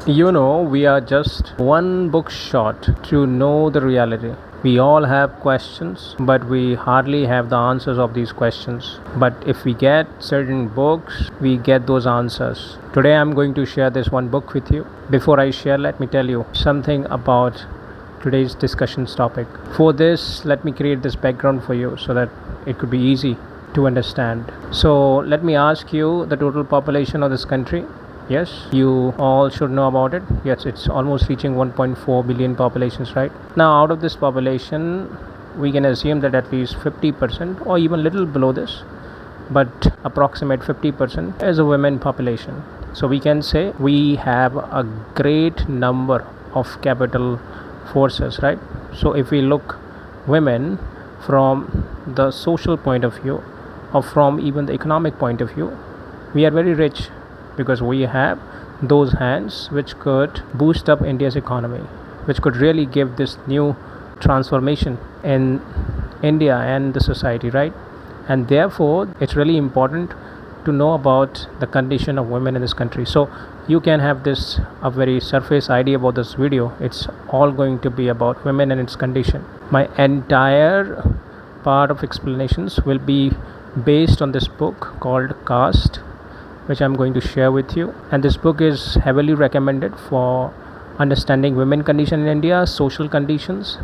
We are just one book short to know the reality. We all have questions, but we hardly have the answers of these questions. But if we get certain books, we get those answers. Today I'm going to share this one book with you. Before I share, let me tell you something about today's discussion's topic. For this, let me create this background for you so that it could be easy to understand. So, let me ask you the total population of this country. Yes, you all should know about it. Yes, it's almost reaching 1.4 billion populations, right? Now, out of this population, we can assume that at least 50% or even little below this, but approximate 50% is a women population. So we can say we have a great number of capital forces, right? So if we look women from the social point of view or from even the economic point of view, we are very rich because we have those hands which could boost up India's economy, which could really give this new transformation in India and the society, right? And therefore, it's really important to know about the condition of women in this country. So you can have this a very surface idea about this video. It's all going to be about women and its condition. My entire part of explanations will be based on this book called Caste, which I'm going to share with you. And this book is heavily recommended for understanding women condition in India, social conditions,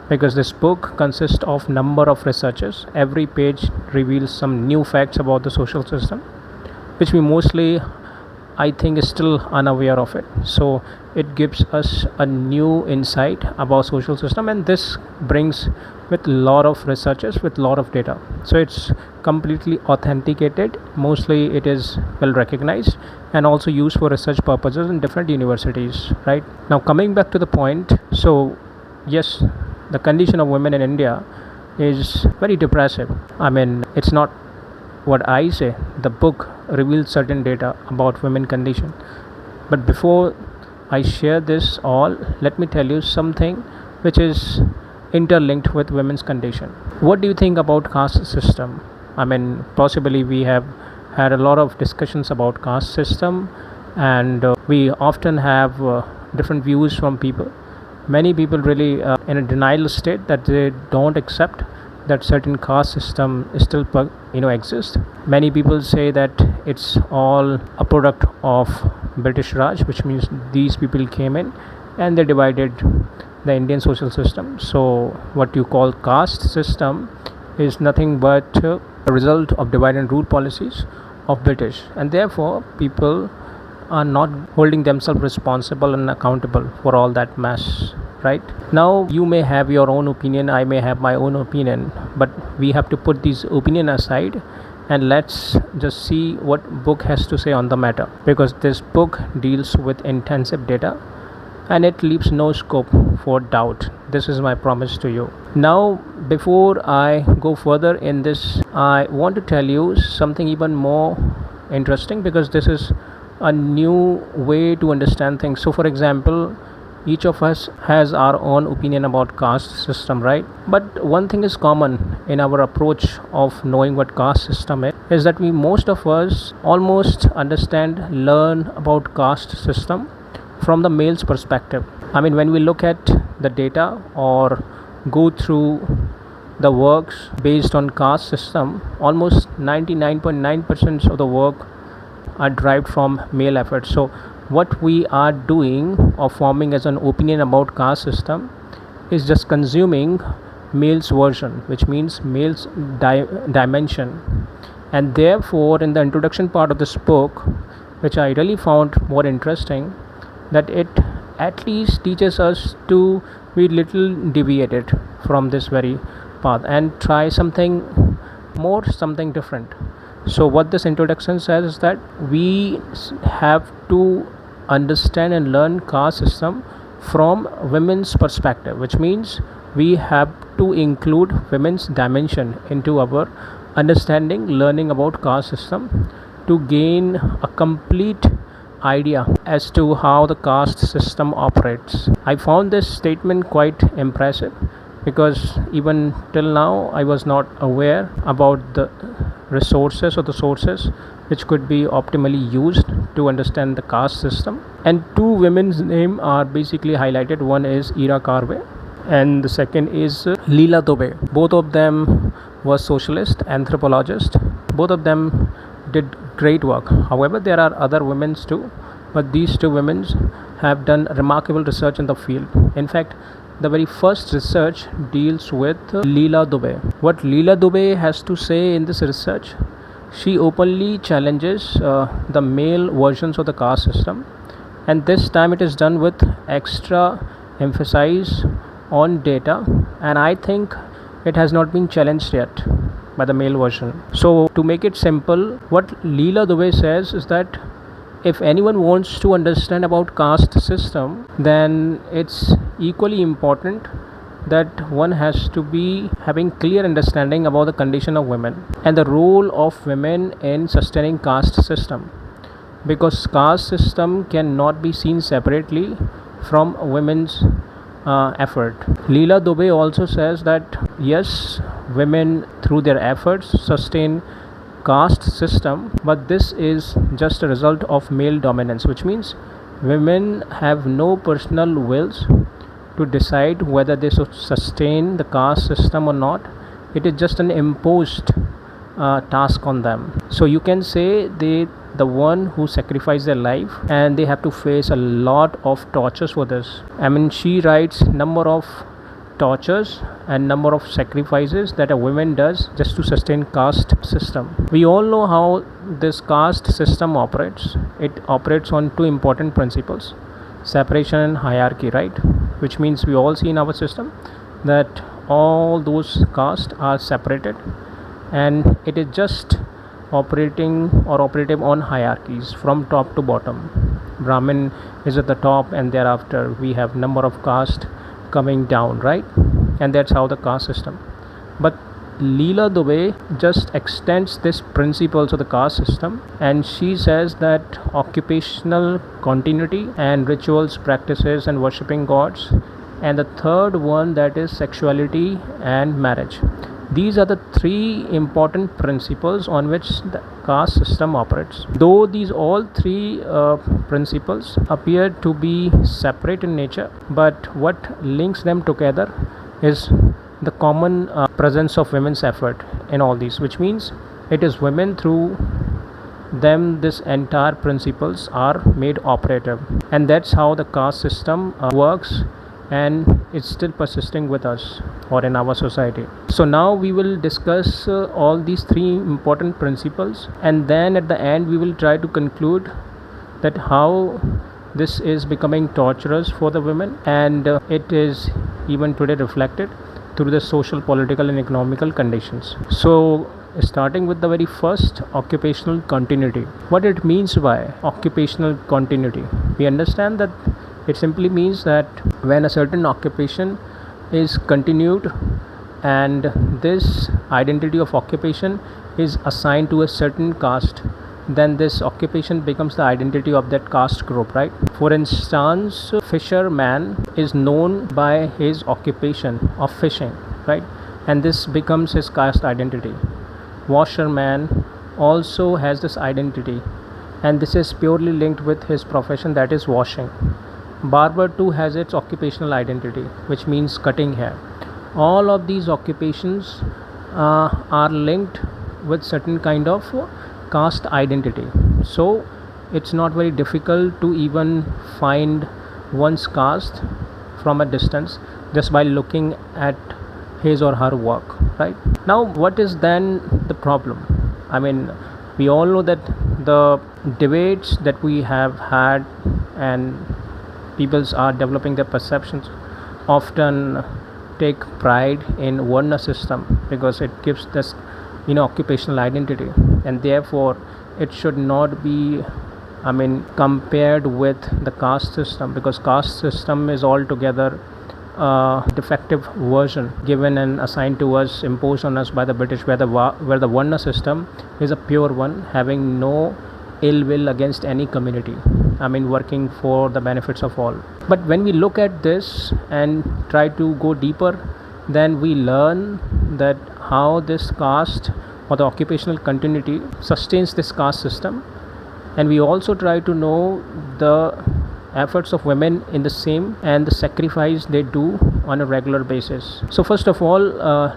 because this book consists of number of researchers. Every page reveals some new facts about the social system, which we mostly, I think, is still unaware of it. So it gives us a new insight about social system, and this brings with a lot of researchers with a lot of data. So it's completely authenticated. Mostly it is well recognized and also used for research purposes in different universities. Right now, coming back to the point. So yes, the condition of women in India is very depressive. I mean, it's not what I say. The book reveals certain data about women condition. But before I share this all, let me tell you something which is interlinked with women's condition. What do you think about caste system? I mean, possibly we have had a lot of discussions about caste system, and we often have different views from people. Many people really in a denial state that they don't accept that certain caste system still exists. Many people say that it's all a product of British Raj, which means these people came in and they divided the Indian social system. So what you call caste system is nothing but a result of divide and rule policies of British, and therefore people are not holding themselves responsible and accountable for all that mess. Right now, you may have your own opinion, I may have my own opinion, but we have to put these opinion aside and let's just see what book has to say on the matter, because this book deals with intensive data and it leaves no scope for doubt. This is my promise to you. Now, before I go further in this, I want to tell you something even more interesting, because this is a new way to understand things. So for example, each of us has our own opinion about caste system, right? But one thing is common in our approach of knowing what caste system is that we, most of us, almost learn about caste system from the male's perspective. I mean, when we look at the data or go through the works based on caste system, almost 99.9% of the work are derived from male efforts. So what we are doing or forming as an opinion about caste system is just consuming male's version, which means male's dimension. And therefore, in the introduction part of this book, which I really found more interesting, that it at least teaches us to be little deviated from this very path and try something more, something different. So what this introduction says is that we have to understand and learn caste system from women's perspective, which means we have to include women's dimension into our understanding, learning about caste system, to gain a complete idea as to how the caste system operates. I found this statement quite impressive because even till now I was not aware about the resources or the sources which could be optimally used to understand the caste system. And two women's names are basically highlighted. One is Ira Carve and the second is Leela Dube. Both of them were socialist anthropologists. Both of them did great work. However, there are other women too, but these two women have done remarkable research in the field. In fact, the very first research deals with Leela Dube. What Leela Dube has to say in this research, she openly challenges the male versions of the caste system, and this time it is done with extra emphasis on data, and I think it has not been challenged yet by the male version. So to make it simple, what Leela Dube says is that if anyone wants to understand about caste system, then it's equally important that one has to be having clear understanding about the condition of women and the role of women in sustaining caste system, because caste system cannot be seen separately from women's effort. Leela Dube also says that yes, women through their efforts sustain caste system, but this is just a result of male dominance, which means women have no personal wills to decide whether they should sustain the caste system or not. It is just an imposed task on them. So you can say the one who sacrificed their life, and they have to face a lot of tortures for this. I mean, she writes number of tortures and number of sacrifices that a woman does just to sustain caste system. We all know how this caste system operates. It operates on two important principles: separation and hierarchy, right? Which means we all see in our system that all those castes are separated, and it is just operating or operative on hierarchies from top to bottom. Brahmin is at the top, and thereafter we have number of caste coming down, right? And that's how the caste system. But Leela Dube just extends this principles of the caste system, and she says that occupational continuity and rituals, practices, and worshipping gods, and the third one, that is sexuality and marriage. These are the three important principles on which the caste system operates. Though these all three principles appear to be separate in nature, but what links them together is the common presence of women's effort in all these, which means it is women through them this entire principles are made operative, and that's how the caste system works, and it's still persisting with us or in our society. So now we will discuss all these three important principles, and then at the end we will try to conclude that how this is becoming torturous for the women, and it is even today reflected through the social, political, and economical conditions. So starting with the very first, occupational continuity. What it means by occupational continuity? We understand that it simply means that when a certain occupation is continued and this identity of occupation is assigned to a certain caste, then this occupation becomes the identity of that caste group, right? For instance, fisherman is known by his occupation of fishing, right? And this becomes his caste identity. Washerman also has this identity, and this is purely linked with his profession, that is washing. Barber too has its occupational identity, which means cutting hair. All of these occupations are linked with certain kind of caste identity. So it's not very difficult to even find one's caste from a distance just by looking at his or her work, right? Now what is then the problem? I mean, we all know that the debates that we have had and peoples are developing their perceptions often take pride in Varna system because it gives this occupational identity, and therefore it should not be compared with the caste system, because caste system is altogether defective version given and assigned to us, imposed on us by the British, where the Varna system is a pure one, having no ill will against any community, working for the benefits of all. But when we look at this and try to go deeper, then we learn that how this caste or the occupational continuity sustains this caste system, and we also try to know the efforts of women in the same and the sacrifice they do on a regular basis. So first of all,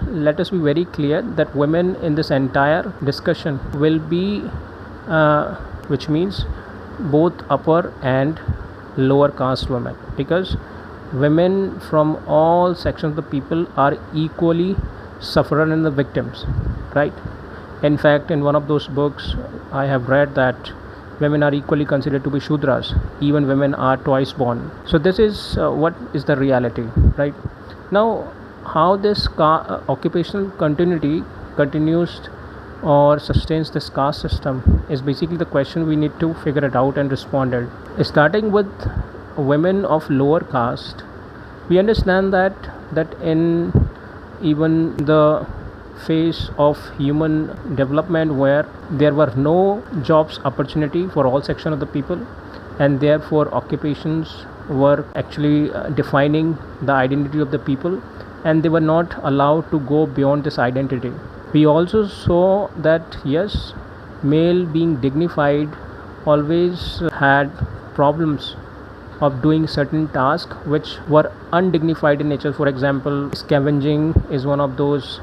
let us be very clear that women in this entire discussion will be which means both upper and lower caste women, because women from all sections of the people are equally sufferer and the victims, right? In fact, in one of those books I have read that women are equally considered to be Shudras, even women are twice born. So this is what is the reality, right? Now, how this occupational continuity continues or sustains this caste system is basically the question we need to figure it out and respond it. Starting with women of lower caste, we understand that in even the phase of human development where there were no jobs opportunity for all section of the people, and therefore occupations were actually defining the identity of the people, and they were not allowed to go beyond this identity. We also saw that yes, male being dignified always had problems of doing certain tasks which were undignified in nature. For example, scavenging is one of those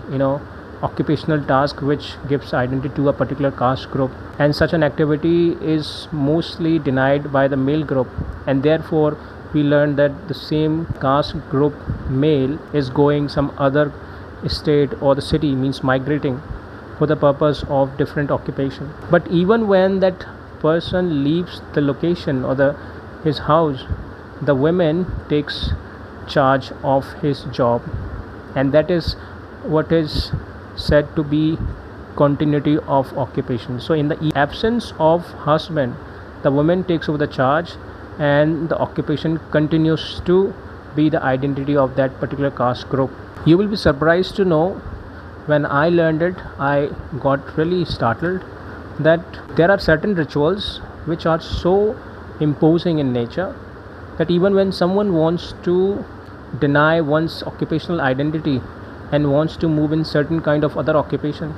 occupational task which gives identity to a particular caste group, and such an activity is mostly denied by the male group, and therefore we learned that the same caste group male is going some other state or the city, means migrating for the purpose of different occupation. But even when that person leaves the location or his house, the women takes charge of his job, and that is what is said to be continuity of occupation. So in the absence of husband, the woman takes over the charge, and the occupation continues to be the identity of that particular caste group. You will be surprised to know, when I learned it, I got really startled that there are certain rituals which are so imposing in nature that even when someone wants to deny one's occupational identity and wants to move in certain kind of other occupation,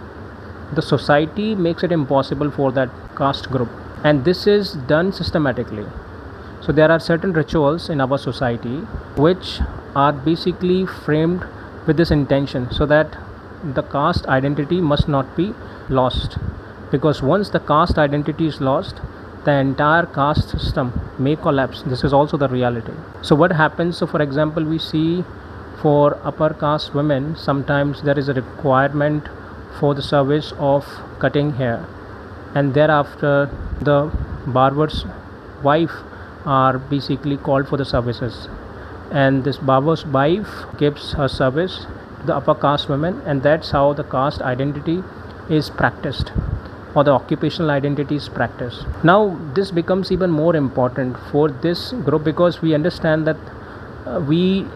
the society makes it impossible for that caste group, and this is done systematically. So there are certain rituals in our society which are basically framed with this intention, so that the caste identity must not be lost, because once the caste identity is lost, the entire caste system may collapse. This is also the reality. So what happens? So for example, we see for upper caste women, sometimes there is a requirement for the service of cutting hair, and thereafter the barber's wife are basically called for the services, and this barber's wife gives her service to the upper caste women, and that's how the caste identity is practiced, or the occupational identity is practiced. Now this becomes even more important for this group, because we understand that we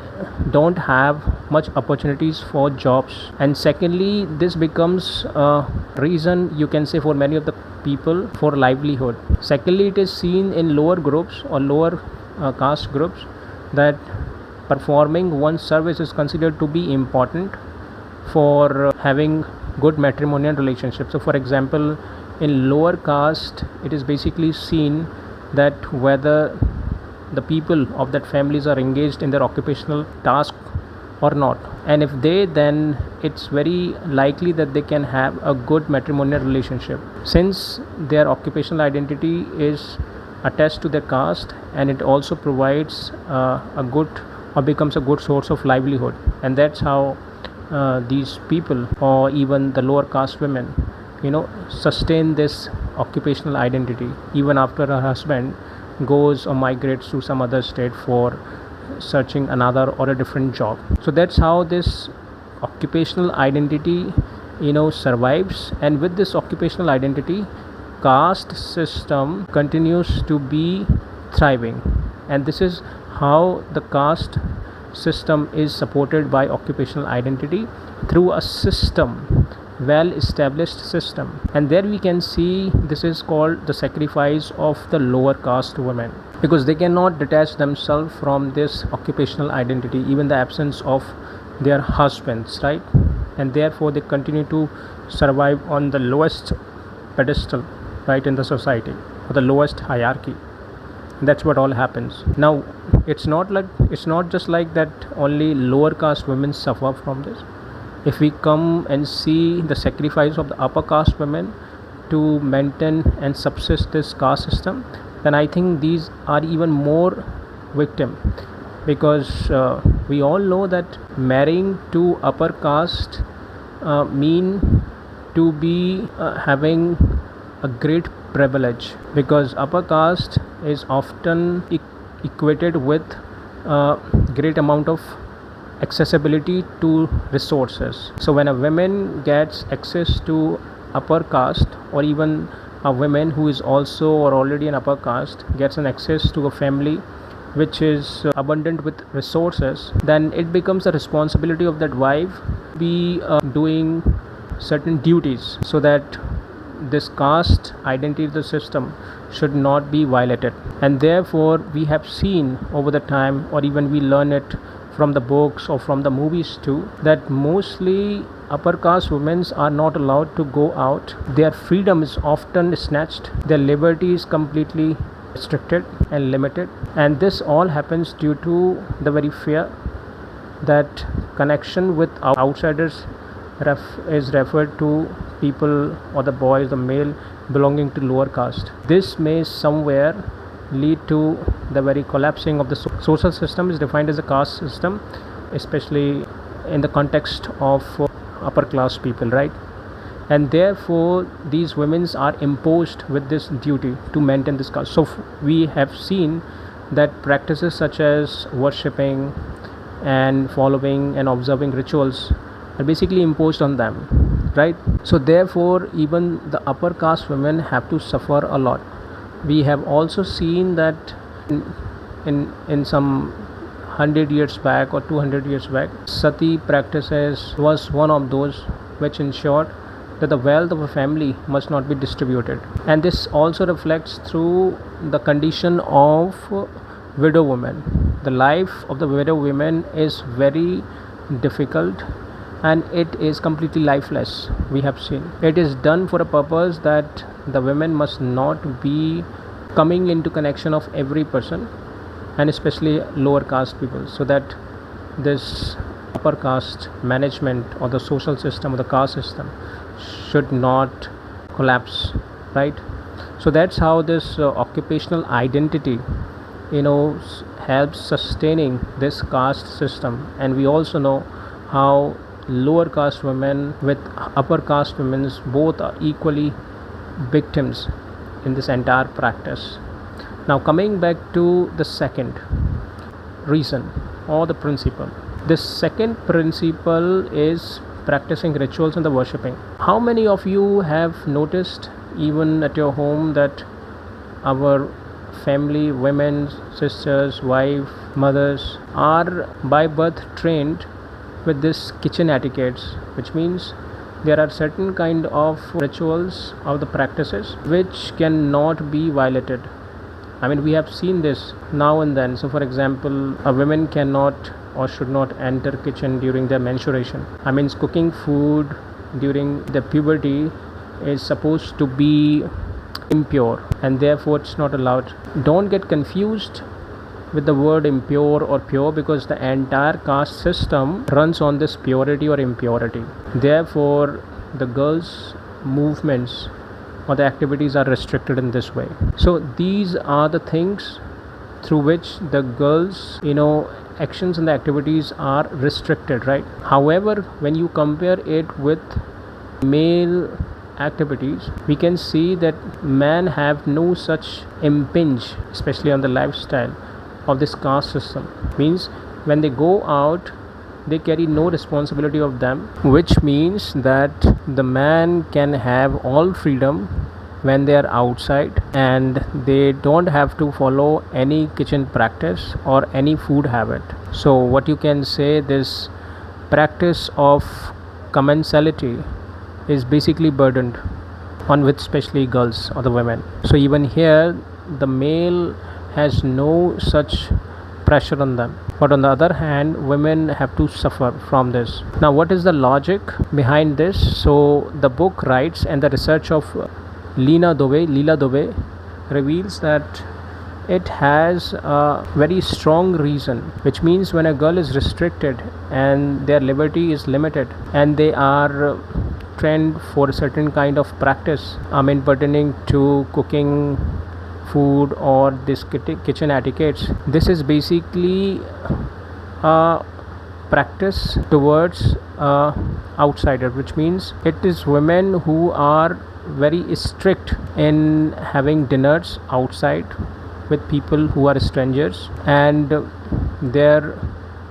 don't have much opportunities for jobs, and secondly this becomes a reason, you can say, for many of the people for livelihood. Secondly, it is seen in lower groups or lower caste groups that performing one's service is considered to be important for having good matrimonial relationships. So for example, in lower caste, it is basically seen that whether the people of that families are engaged in their occupational task or not, and if they, then it's very likely that they can have a good matrimonial relationship, since their occupational identity is attached to their caste, and it also provides a good, or becomes a good source of livelihood. And that's how these people, or even the lower caste women, sustain this occupational identity even after her husband goes or migrates to some other state for searching another or a different job. So that's how this occupational identity survives, and with this occupational identity, caste system continues to be thriving, and this is how the caste system is supported by occupational identity through a system, well established system. And there we can see this is called the sacrifice of the lower caste women, because they cannot detach themselves from this occupational identity even the absence of their husbands, right? And therefore they continue to survive on the lowest pedestal, right, in the society, or the lowest hierarchy. That's what all happens. Now, it's not just like that only lower caste women suffer from this. If we come and see the sacrifice of the upper caste women to maintain and subsist this caste system, then I think these are even more victim, because we all know that marrying to upper caste mean to be having a great privilege, because upper caste is often equated with great amount of accessibility to resources. So when a woman gets access to upper caste, or even a woman who is also or already an upper caste gets an access to a family which is abundant with resources, then it becomes a responsibility of that wife be doing certain duties, so that this caste identity, the system, should not be violated. And therefore we have seen over the time, or even we learn it from the books or from the movies too, that mostly upper caste women are not allowed to go out. Their freedom is often snatched, their liberty is completely restricted and limited, and this all happens due to the very fear that connection with outsiders is referred to people, or the boys, the male belonging to lower caste. This may somewhere lead to the very collapsing of the social system is defined as a caste system, especially in the context of upper class people, right? And therefore these women are imposed with this duty to maintain this caste. So we have seen that practices such as worshipping and following and observing rituals are basically imposed on them, right? So therefore even the upper caste women have to suffer a lot. We have also seen that in some 100 years back or 200 years back, sati practices was one of those which ensured that the wealth of a family must not be distributed. And this also reflects through the condition of widow women. The life of the widow women is very difficult, and it is completely lifeless. We have seen it is done for a purpose that the women must not be coming into connection of every person, and especially lower caste people, so that this upper caste management or the social system or the caste system should not collapse, right? So that's how this occupational identity helps sustaining this caste system. And we also know how lower caste women with upper caste women both are equally victims in this entire practice. Now coming back to the second reason or the principle, this second principle is practicing rituals and the worshipping. How many of you have noticed, even at your home, that our family, women, sisters, wife, mothers are by birth trained with this kitchen etiquettes, which means there are certain kind of rituals or the practices which cannot be violated. I mean, we have seen this now and then. So for example, a woman cannot or should not enter kitchen during their menstruation. I mean, cooking food during the puberty is supposed to be impure, and therefore it's not allowed. Don't get confused with the word impure or pure, because the entire caste system runs on this purity or impurity. Therefore the girls' movements or the activities are restricted in this way. So these are the things through which the girls actions and the activities are restricted, right? However, when you compare it with male activities, we can see that men have no such impinge, especially on the lifestyle of this caste system. Means when they go out, they carry no responsibility of them, which means that the man can have all freedom when they are outside, and they don't have to follow any kitchen practice or any food habit. So what you can say, this practice of commensality is basically burdened on with especially girls or the women. So even here the male has no such pressure on them. But on the other hand, women have to suffer from this. Now, what is the logic behind this? So, the book writes, and the research of Leela Dube reveals that it has a very strong reason, which means when a girl is restricted and their liberty is limited and they are trained for a certain kind of practice, pertaining to cooking food or this kitchen etiquettes, this is basically a practice towards outsider, which means it is women who are very strict in having dinners outside with people who are strangers, and their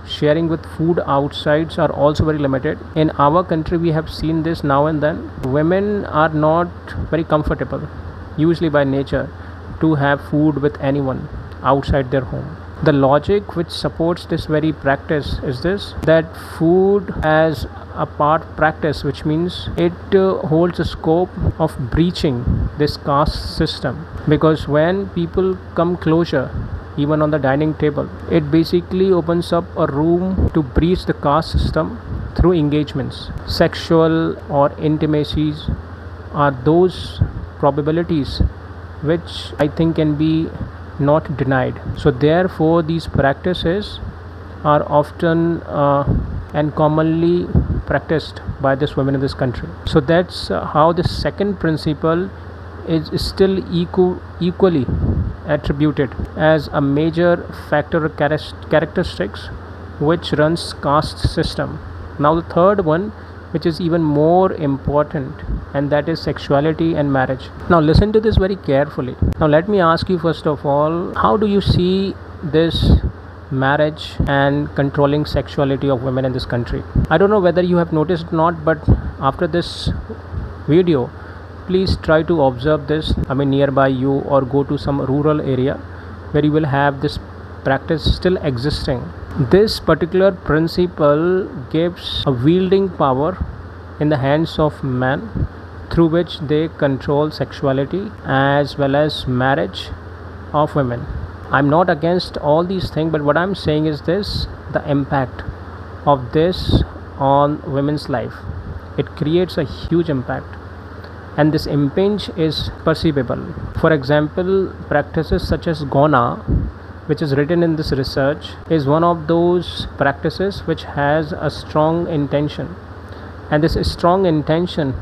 sharing with food outsides are also very limited. In our country, we have seen this now and then. Women are not very comfortable, usually by nature, to have food with anyone outside their home. The logic which supports this very practice is this, that food as a part practice, which means it holds a scope of breaching this caste system, because when people come closer, even on the dining table, it basically opens up a room to breach the caste system through engagements. Sexual or intimacies are those probabilities which I think can be not denied. So therefore these practices are often and commonly practiced by this women in this country. So that's how the second principle is still equally attributed as a major factor or characteristics which runs caste system. Now the third one, which is even more important, and that is sexuality and marriage. Now listen to this very carefully. Now let me ask you first of all, how do you see this marriage and controlling sexuality of women in this country? I don't know whether you have noticed or not, but after this video, please try to observe this nearby you, or go to some rural area where you will have this practice still existing. This particular principle gives a wielding power in the hands of men, through which they control sexuality as well as marriage of women. I'm not against all these things, but what I'm saying is this: the impact of this on women's life, it creates a huge impact, and this impinge is perceivable. For example, practices such as Gona, which is written in this research, is one of those practices which has a strong intention, and this strong intention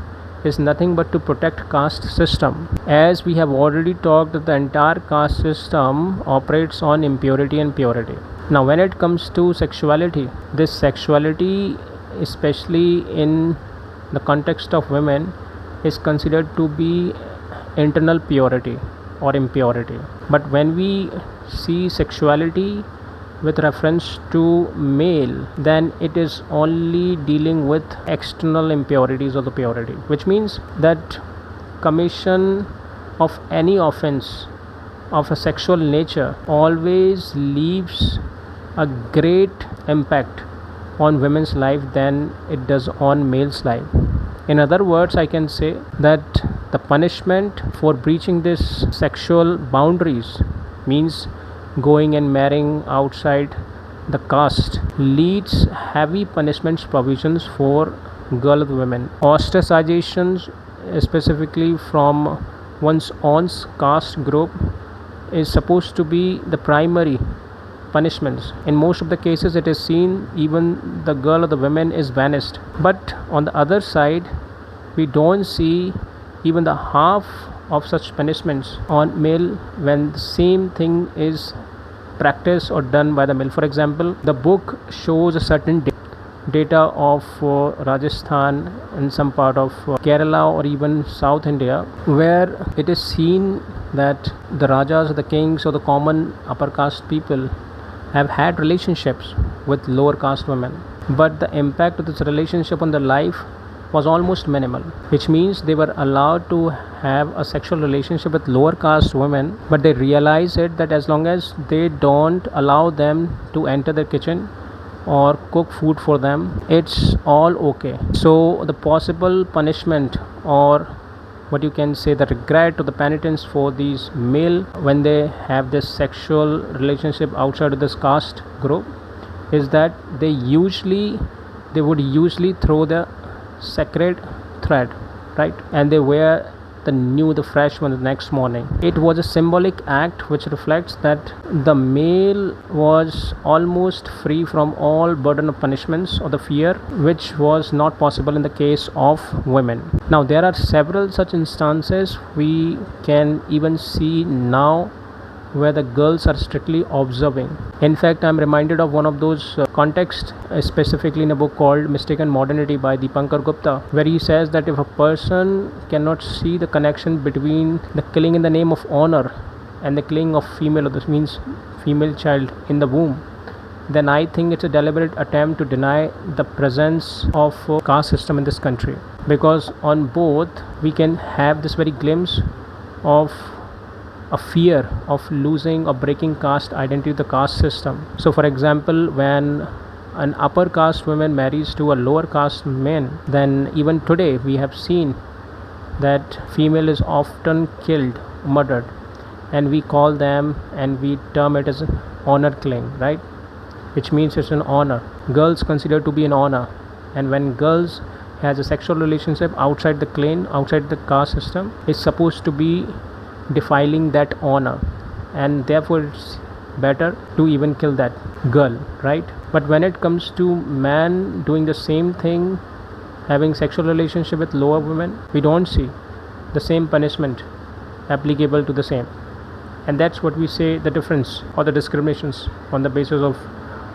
is nothing but to protect caste system. As we have already talked, that the entire caste system operates on impurity and purity. Now when it comes to sexuality, this sexuality, especially in the context of women, is considered to be internal purity or impurity. But when we see sexuality with reference to male, then it is only dealing with external impurities of the purity, which means that commission of any offense of a sexual nature always leaves a great impact on women's life than it does on male's life. In other words, I can say that the punishment for breaching this sexual boundaries, means going and marrying outside the caste, leads heavy punishments provisions for girl women. Ostracizations, specifically from one's own caste group, is supposed to be the primary punishments. In most of the cases, it is seen even the girl or the women is vanished. But on the other side, we don't see even the half of such punishments on male when the same thing is practiced or done by the male. For example, the book shows a certain data of Rajasthan and some part of Kerala or even South India, where it is seen that the Rajas or the kings or the common upper caste people have had relationships with lower caste women, but the impact of this relationship on their life was almost minimal, which means they were allowed to have a sexual relationship with lower caste women, but they realize it that as long as they don't allow them to enter the kitchen or cook food for them, it's all okay. So the possible punishment or what you can say, the regret or the penitence for these male when they have this sexual relationship outside of this caste group is that they would usually throw the sacred thread, right, and they wear the fresh one the next morning. It was a symbolic act which reflects that the male was almost free from all burden of punishments or the fear, which was not possible in the case of women. Now there are several such instances we can even see now where the girls are strictly observing. In fact, I'm reminded of one of those contexts, specifically in a book called Mistaken Modernity by Deepankar Gupta, where he says that if a person cannot see the connection between the killing in the name of honor and the killing of female, or this means female child in the womb, then I think it's a deliberate attempt to deny the presence of a caste system in this country. Because on both, we can have this very glimpse of a fear of losing or breaking caste identity, the caste system. So for example, when an upper caste woman marries to a lower caste man, then even today we have seen that female is often killed, murdered, and we call them and we term it as an honor killing, right, which means it's an honor. Girls considered to be an honor, and when girls has a sexual relationship outside the clan, outside the caste system, is supposed to be defiling that honor, and therefore it's better to even kill that girl, right? But when it comes to man doing the same thing, having sexual relationship with lower women, we don't see the same punishment applicable to the same. And that's what we say the difference or the discriminations on the basis of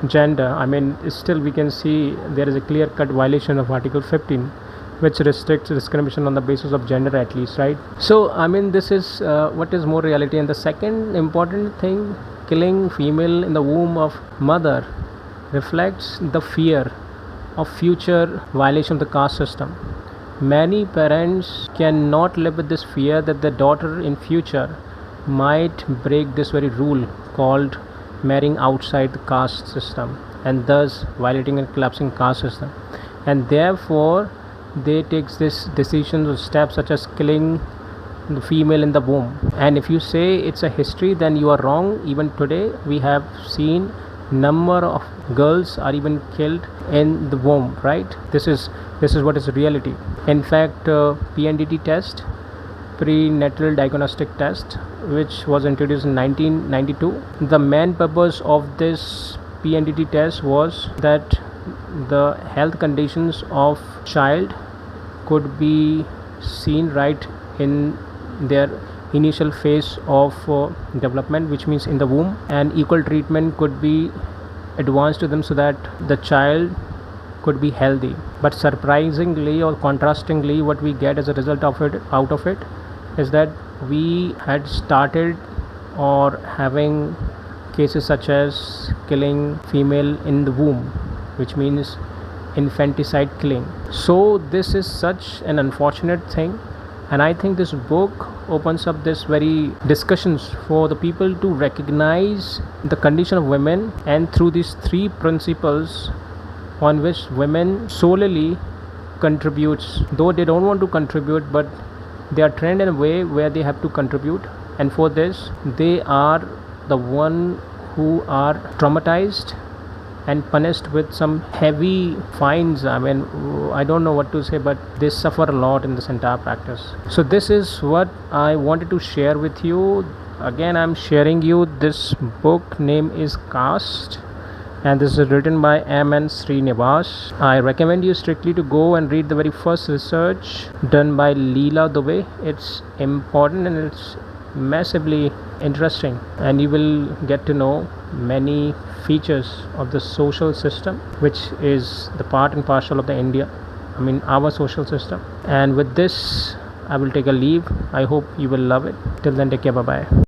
gender. I mean, still we can see there is a clear cut violation of Article 15, which restricts discrimination on the basis of gender, at least, right? So I mean, this is what is more reality. And the second important thing, killing female in the womb of mother reflects the fear of future violation of the caste system. Many parents cannot live with this fear that their daughter in future might break this very rule called marrying outside the caste system, and thus violating and collapsing caste system, and therefore they take this decisions or steps such as killing the female in the womb. And if you say it's a history, then you are wrong. Even today we have seen number of girls are even killed in the womb, right? This is what is reality. In fact, PNDT test, prenatal diagnostic test, which was introduced in 1992, the main purpose of this PNDT test was that the health conditions of child could be seen right in their initial phase of development, which means in the womb, and equal treatment could be advanced to them so that the child could be healthy. But surprisingly or contrastingly, what we get as a result of it out of it is that we had started or having cases such as killing female in the womb, which means infanticide killing. So this is such an unfortunate thing, and I think this book opens up this very discussions for the people to recognize the condition of women, and through these three principles on which women solely contributes, though they don't want to contribute, but they are trained in a way where they have to contribute, and for this they are the one who are traumatized and punished with some heavy fines. I mean, I don't know what to say, but they suffer a lot in this entire practice. So this is what I wanted to share with you. Again, I'm sharing you this book. Name is Caste, and this is written by M.N. Srinivas. I recommend you strictly to go and read the very first research done by Leela Dube. It's important and it's massively interesting, and you will get to know many features of the social system, which is the part and parcel of the our social system. And with this, I will take a leave. I hope you will love it. Till then, take care. Bye bye.